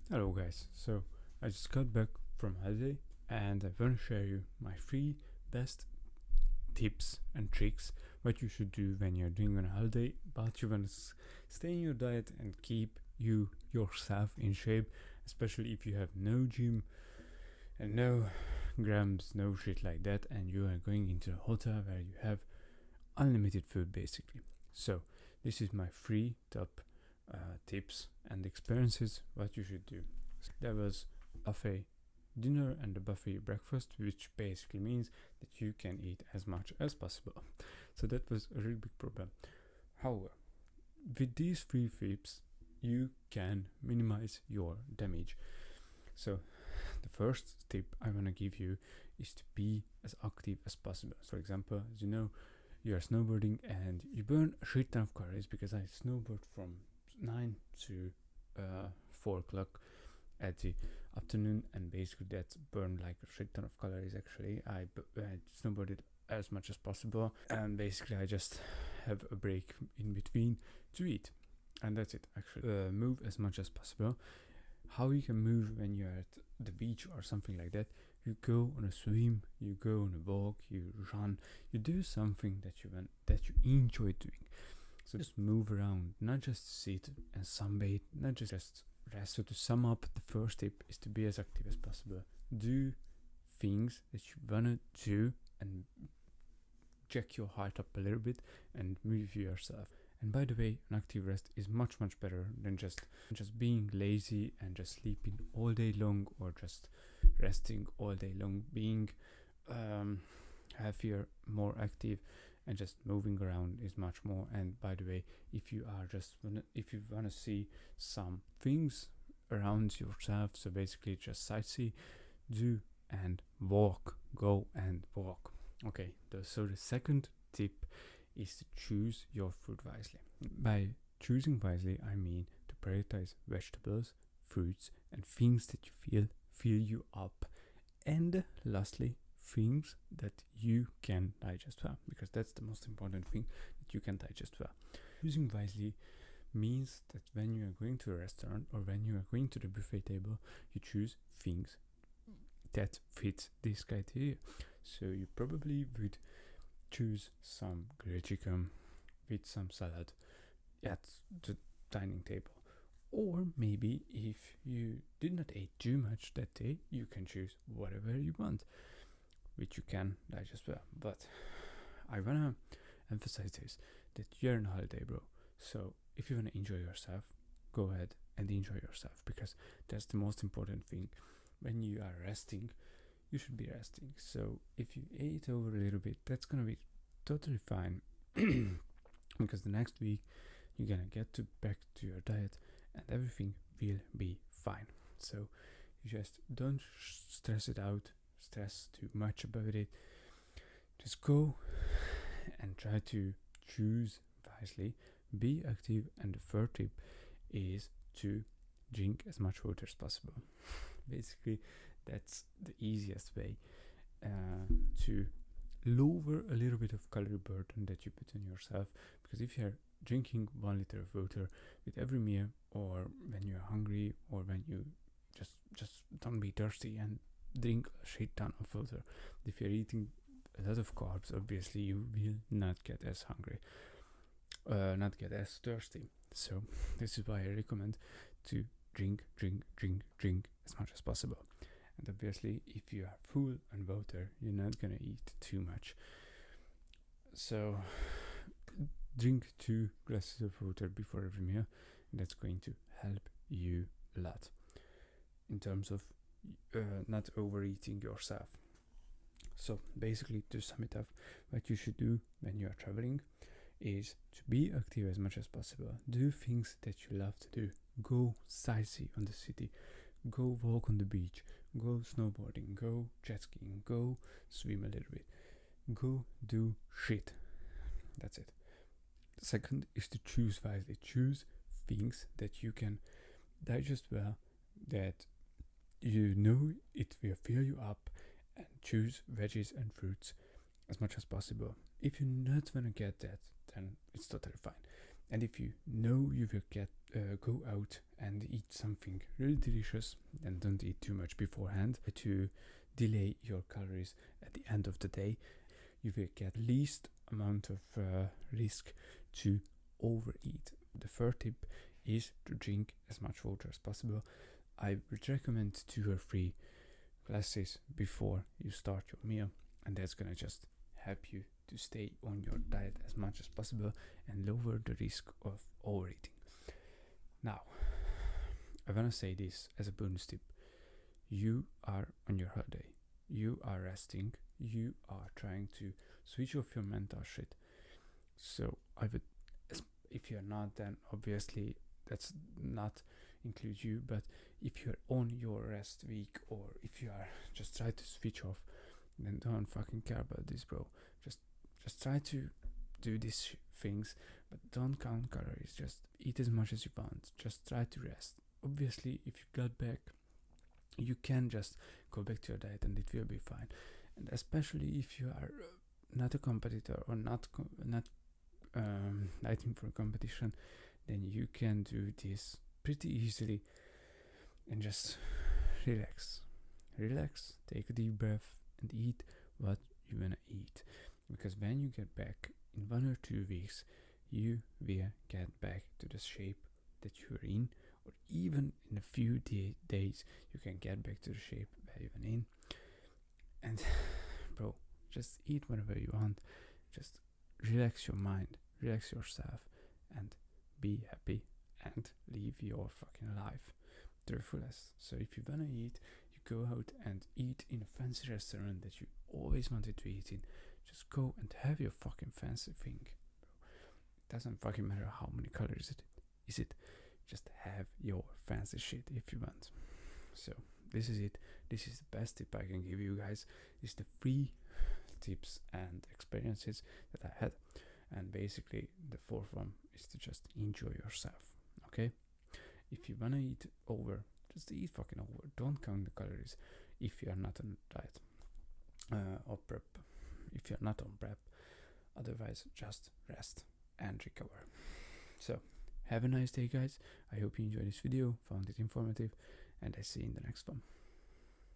Hello guys, so I just got back from holiday and I want to share you my 3 best tips and tricks what you should do when you're doing on a holiday but you want to stay in your diet and keep yourself in shape, especially if you have no gym and no grams, no shit like that, and you are going into a hotel where you have unlimited food basically. So this is my 3 top tips and experiences what you should do. There was buffet dinner and a buffet breakfast, which basically means that you can eat as much as possible. So that was a really big problem. However, with these 3 tips you can minimize your damage. So the first tip I want to give you is to be as active as possible. For example, as you know, you are snowboarding and you burn a shit ton of calories, because I snowboard from 9 to 4 o'clock at the afternoon, and basically that's burned like a shit ton of calories. Actually, I snowboarded as much as possible, and basically I just have a break in between to eat, and that's it. Actually, move as much as possible. How you can move when you're at the beach or something like that: you go on a swim, you go on a walk, you run, you do something that you enjoy doing. So just move around, not just sit and sunbathe, not just rest. So to sum up, the first tip is to be as active as possible. Do things that you wanna do and check your heart up a little bit and move yourself. And by the way, an active rest is much better than just being lazy and just sleeping all day long, or just resting all day long. Being healthier, more active, and just moving around is much more. And by the way, if you wanna see some things around yourself, so basically just sightsee, do and walk, go and walk. Okay, so the second tip is to choose your food wisely. By choosing wisely, I mean to prioritize vegetables, fruits, and things that you fill you up. And lastly, things that you can digest well, because that's the most important thing, that you can digest well. Choosing wisely means that when you are going to a restaurant or when you are going to the buffet table, you choose things that fit this criteria. So you probably would choose some grilled chicken with some salad at the dining table. Or maybe if you did not eat too much that day, you can choose whatever you want, which you can digest well. But I wanna emphasize this, that you're on holiday, bro. So if you wanna enjoy yourself, go ahead and enjoy yourself, because that's the most important thing. When you are resting, you should be resting. So if you ate over a little bit, that's gonna be totally fine because the next week you're gonna get back to your diet and everything will be fine. So you just don't stress too much about it. Just go and try to choose wisely, be active. And the third tip is to drink as much water as possible. Basically, that's the easiest way to lower a little bit of calorie burden that you put on yourself. Because if you're drinking 1 liter of water with every meal, or when you're hungry, or when you just don't be thirsty and drink a shit ton of water, if you're eating a lot of carbs, obviously you will not get as hungry, not get as thirsty. So this is why I recommend to drink as much as possible. And obviously, if you are full on water, you're not gonna eat too much. So drink 2 glasses of water before every meal, and that's going to help you a lot in terms of not overeating yourself. So basically, to sum it up, what you should do when you are traveling is to be active as much as possible. Do things that you love to do. Go sightsee on the city. Go walk on the beach. Go snowboarding. Go jet skiing. Go swim a little bit. Go do shit. That's it. The second is to choose wisely. Choose things that you can digest well, that you know it will fill you up, and choose veggies and fruits as much as possible. If you're not gonna get that, then it's totally fine. And if you know you will go out and eat something really delicious, then don't eat too much beforehand to delay your calories at the end of the day. You will get least amount of risk to overeat. The third tip is to drink as much water as possible. I would recommend 2 or 3 glasses before you start your meal, and that's gonna just help you to stay on your diet as much as possible and lower the risk of overeating. Now, I wanna say this as a bonus tip. You are on your holiday. You are resting. You are trying to switch off your mental shit. So I would, if you're not, then obviously that's not include you. But if you're on your rest week, or if you are just try to switch off, then don't fucking care about this, bro. Just try to do these things, but don't count calories. Just eat as much as you want. Just try to rest. Obviously, if you got back, you can just go back to your diet and it will be fine. And especially if you are not a competitor or not dieting for a competition, then you can do this pretty easily and just relax. Take a deep breath and eat what you wanna eat. Because when you get back in 1 or 2 weeks, you will get back to the shape that you're in, or even in a few days you can get back to the shape where you were in. And bro, just eat whatever you want. Just relax your mind, relax yourself, and be happy and live your fucking life to the fullest. So if you wanna eat, you go out and eat in a fancy restaurant that you always wanted to eat in. Just go and have your fucking fancy thing. It doesn't fucking matter how many calories it is. Just have your fancy shit if you want. So this is it. This is the best tip I can give you guys. It's the 3 tips and experiences that I had. And basically the 4th one is to just enjoy yourself. Okay? If you wanna eat over, just eat fucking over. Don't count the calories if you are not on diet or prep. If you're not on prep, otherwise just rest and recover. So have a nice day, guys. I hope you enjoyed this video, found it informative, and I see you in the next one.